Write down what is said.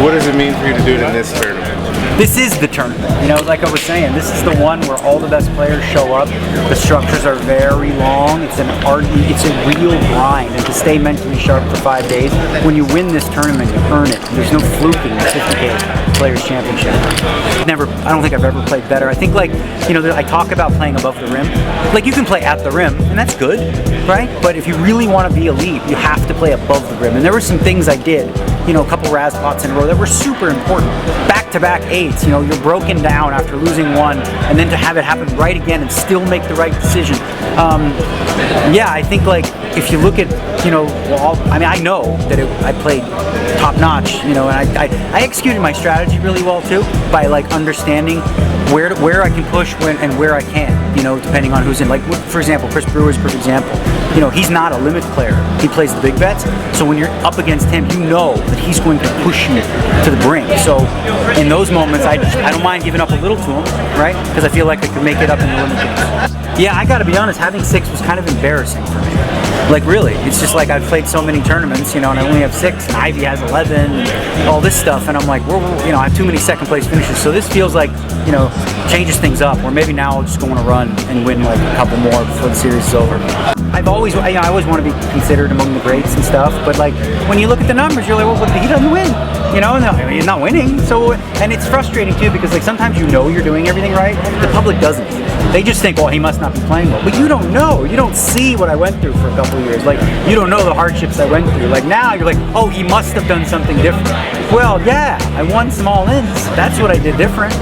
What does it mean for you to do it in this tournament? This is the tournament, you know, like I was saying, this is the one where all the best players show up. The structures are very long, it's an art, it's a real grind, and to stay mentally sharp for 5 days, when you win this tournament, you earn it. There's no fluking in the 50K Players Championship. I don't think I've ever played better. I think, like, you know, I talk about playing above the rim. Like, you can play at the rim, and that's good, right? But if you really want to be elite, you have to play above the rim. And there were some things I did, you know, a couple Raz pots in a row that were super important. Back-to-back eights, you know, you're broken down after losing one, and then to have it happen right again and still make the right decision. Yeah, I think, like, if you look at, you know, well, I mean, I know that I played top-notch, you know, and I executed my strategy really well too, by like understanding where I can push and where I can't, you know, depending on who's in. Like, for example, Chris Brewer's a perfect example. You know, he's not a limit player. He plays the big bets. So when you're up against him, you know that he's going to push you to the brink. So in those moments, I don't mind giving up a little to him, right? Because I feel like I could make it up in the limit games. Yeah, I gotta be honest, having 6 was kind of embarrassing for me. Like, really, it's just like I've played so many tournaments, you know, and I only have 6, and Ivy has 11, and all this stuff, and I'm like, you know, I have too many second place finishes. So this feels like, you know, changes things up, where maybe now I'll just go on a run and win like a couple more before the series is over. I always want to be considered among the greats and stuff, but like, when you look at the numbers, you're like, well, but he doesn't win. You know, no, he's not winning. So, and it's frustrating too, because like sometimes you know you're doing everything right, the public doesn't. They just think, well, he must not be playing well. But you don't know. You don't see what I went through for a couple of years. Like, you don't know the hardships I went through. Like, now you're like, oh, he must have done something different. Well, yeah, I won some all-ins. That's what I did different.